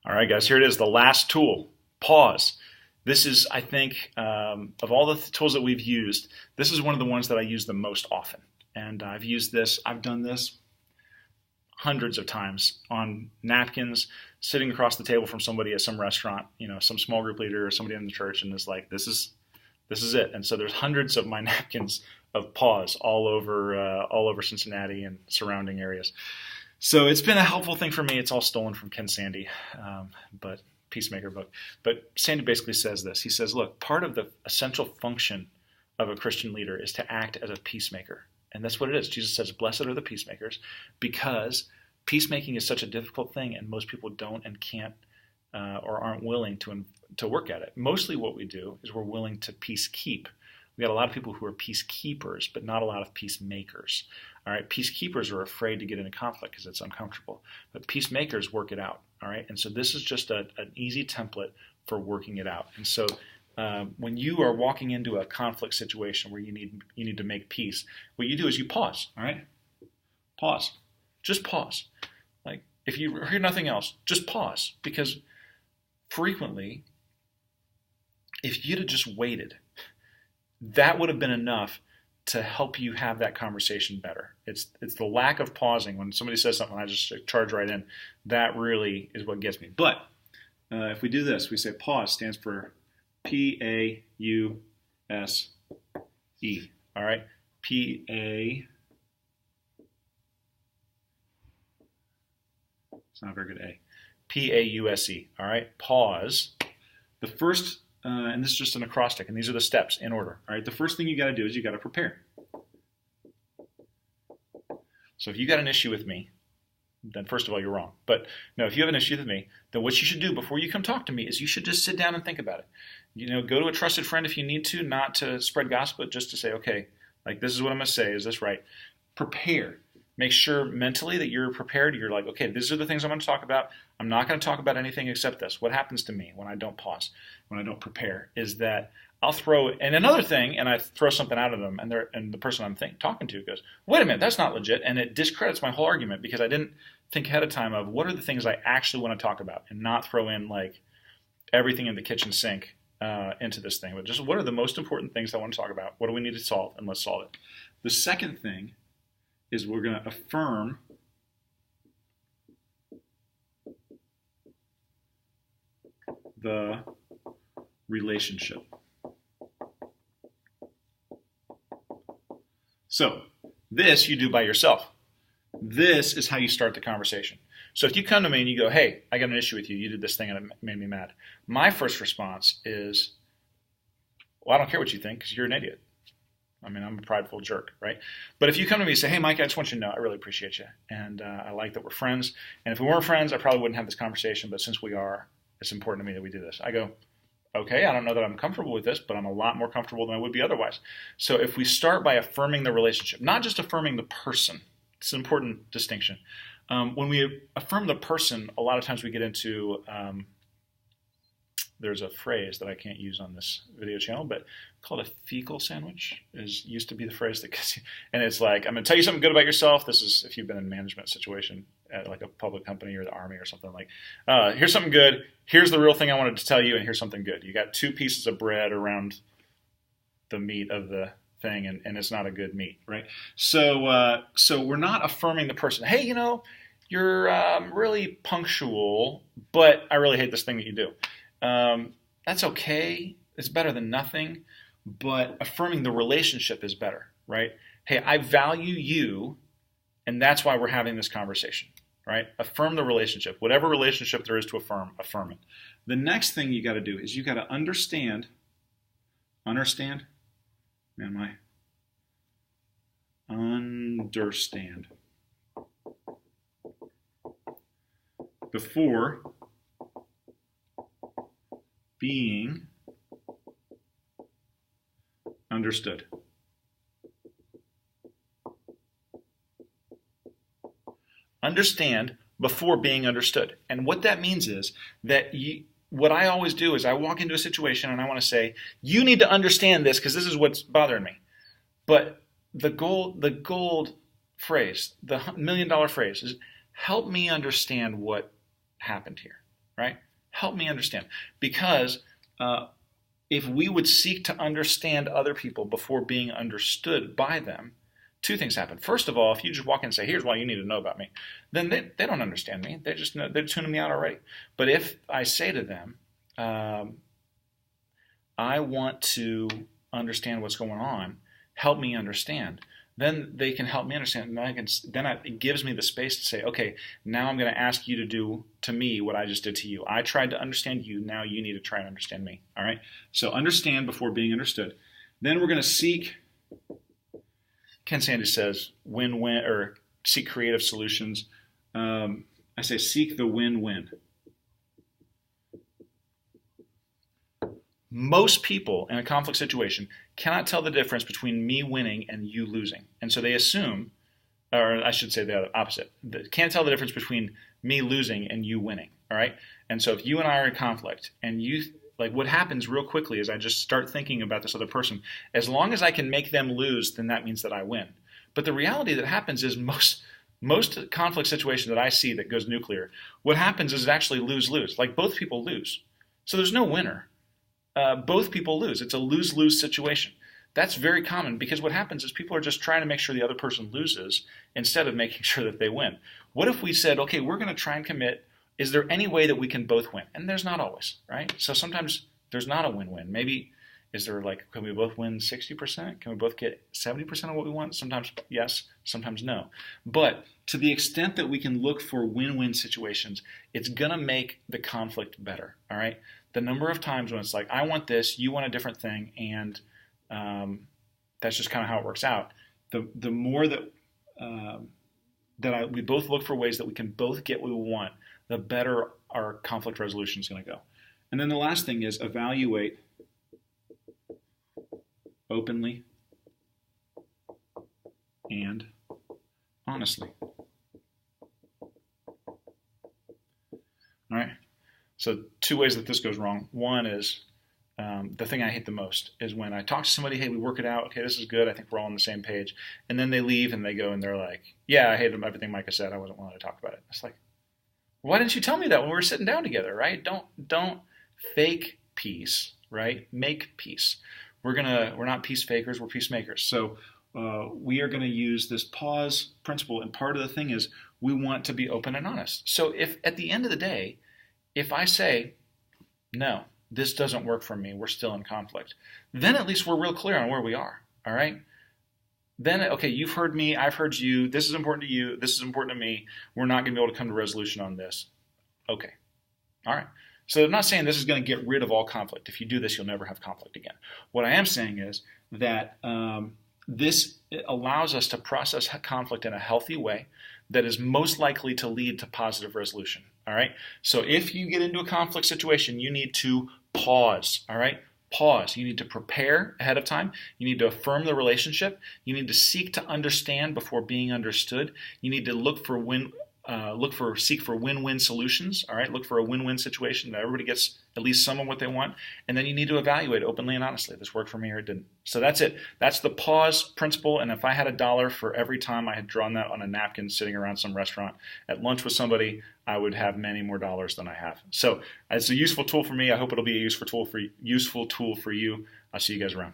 All right, guys, here it is, the last tool, pause. This is, I think, of all the tools that we've used, this is one of the ones that I use the most often. And I've done this hundreds of times on napkins, sitting across the table from somebody at some restaurant, some small group leader or somebody in the church, and it's like, this is it. And so there's hundreds of my napkins of pause all over Cincinnati and surrounding areas. So it's been a helpful thing for me. It's all stolen from Ken Sande, but Peacemaker book. But Sande basically says this. He says, look, part of the essential function of a Christian leader is to act as a peacemaker. And that's what it is. Jesus says, blessed are the peacemakers, because peacemaking is such a difficult thing, and most people don't and can't or aren't willing to work at it. Mostly what we do is we're willing to peace keep. We got a lot of people who are peacekeepers, but not a lot of peacemakers. All right, peacekeepers are afraid to get into conflict because it's uncomfortable, but peacemakers work it out. All right, and so this is just an easy template for working it out. And so when you are walking into a conflict situation where you need to make peace, what you do is you pause. All right, pause, just pause. Like if you hear nothing else, just pause, because frequently, if you'd have just waited, that would have been enough to help you have that conversation better. It's the lack of pausing. When somebody says something, I just charge right in. That really is what gets me. But if we do this, we say pause stands for P-A-U-S-E. All right? P-A. It's not a very good A. P-A-U-S-E. All right? Pause. The first... and this is just an acrostic, and these are the steps in order. All right, the first thing you got to do is you got to prepare. So if you got an issue with me, then first of all, you're wrong. But no, if you have an issue with me, then what you should do before you come talk to me is you should just sit down and think about it. Go to a trusted friend if you need to, not to spread gossip, but just to say, okay, like this is what I'm going to say. Is this right? Prepare. Make sure mentally that you're prepared. You're like, okay, these are the things I'm going to talk about. I'm not going to talk about anything except this. What happens to me when I don't pause, when I don't prepare, is that I'll throw it. And another thing, and I throw something out of them, and the person I'm talking to goes, wait a minute, that's not legit. And it discredits my whole argument because I didn't think ahead of time of what are the things I actually want to talk about, and not throw in like everything in the kitchen sink into this thing. But just what are the most important things I want to talk about? What do we need to solve? And let's solve it. The second thing is we're going to affirm the relationship. So this you do by yourself. This is how you start the conversation. So if you come to me and you go, hey, I got an issue with you. You did this thing and it made me mad. My first response is, well, I don't care what you think because you're an idiot. I mean, I'm a prideful jerk, right? But if you come to me and say, hey, Mike, I just want you to know I really appreciate you. And I like that we're friends. And if we weren't friends, I probably wouldn't have this conversation. But since we are, it's important to me that we do this. I go, okay, I don't know that I'm comfortable with this, but I'm a lot more comfortable than I would be otherwise. So if we start by affirming the relationship, not just affirming the person, it's an important distinction. When we affirm the person, a lot of times we get into... there's a phrase that I can't use on this video channel, but called a fecal sandwich used to be the phrase that gets you. And it's like, I'm going to tell you something good about yourself. This is if you've been in a management situation at like a public company or the Army or something like, here's something good. Here's the real thing I wanted to tell you. And here's something good. You got two pieces of bread around the meat of the thing, and it's not a good meat, right? So we're not affirming the person. Hey, you're really punctual, but I really hate this thing that you do. That's okay. It's better than nothing, but affirming the relationship is better, right? Hey, I value you, and that's why we're having this conversation, right? Affirm the relationship. Whatever relationship there is to affirm it. The next thing you got to do is you got to understand, understand before being understood. Understand before being understood. And what that means is that what I always do is I walk into a situation and I want to say, you need to understand this because this is what's bothering me. But the gold phrase, the $1 million phrase is, help me understand what happened here. right? Help me understand. Because if we would seek to understand other people before being understood by them, two things happen. First of all, if you just walk in and say, here's why you need to know about me, then they don't understand me. They just know, they're tuning me out already. But if I say to them, I want to understand what's going on, help me understand, then they can help me understand. And it gives me the space to say, okay, now I'm going to ask you to do to me what I just did to you. I tried to understand you. Now you need to try and understand me. All right. So understand before being understood. Then we're going to seek, Ken Sande says, win-win, or seek creative solutions. I say seek the win-win. Most people in a conflict situation cannot tell the difference between me winning and you losing. And so they assume, or I should say the opposite, they can't tell the difference between me losing and you winning, all right? And so if you and I are in conflict and you, like what happens real quickly is I just start thinking about this other person. As long as I can make them lose, then that means that I win. But the reality that happens is most conflict situation that I see that goes nuclear, what happens is actually lose-lose. Like both people lose. So there's no winner. Both people lose. It's a lose-lose situation. That's very common because what happens is people are just trying to make sure the other person loses instead of making sure that they win. What if we said, okay, we're going to try and commit, is there any way that we can both win? And there's not always, right? So sometimes there's not a win-win. Maybe, is there like, can we both win 60%? Can we both get 70% of what we want? Sometimes yes, sometimes no. But to the extent that we can look for win-win situations, it's going to make the conflict better, all right? The number of times when it's like, I want this, you want a different thing, and that's just kind of how it works out. The more that we both look for ways that we can both get what we want, the better our conflict resolution is going to go. And then the last thing is evaluate openly and honestly. All right. So two ways that this goes wrong. One is the thing I hate the most is when I talk to somebody, hey, we work it out. Okay, this is good. I think we're all on the same page. And then they leave and they go and they're like, yeah, I hated everything Micah said. I wasn't willing to talk about it. It's like, why didn't you tell me that when we were sitting down together, right? Don't fake peace, right? Make peace. We're not peace fakers, we're peacemakers. So we are going to use this pause principle. And part of the thing is we want to be open and honest. So if at the end of the day, if I say, no, this doesn't work for me, we're still in conflict, then at least we're real clear on where we are, all right? Then, okay, you've heard me, I've heard you, this is important to you, this is important to me, we're not going to be able to come to resolution on this. Okay, all right. So I'm not saying this is going to get rid of all conflict. If you do this, you'll never have conflict again. What I am saying is that this allows us to process conflict in a healthy way that is most likely to lead to positive resolution. All right. So if you get into a conflict situation, you need to pause. All right. Pause. You need to prepare ahead of time. You need to affirm the relationship. You need to seek to understand before being understood. You need to seek for win-win solutions. All right. Look for a win-win situation that everybody gets at least some of what they want. And then you need to evaluate openly and honestly. This worked for me or it didn't. So that's it. That's the pause principle. And if I had $1 for every time I had drawn that on a napkin sitting around some restaurant at lunch with somebody, I would have many more dollars than I have. So it's a useful tool for me. I hope it'll be a useful tool for you. I'll see you guys around.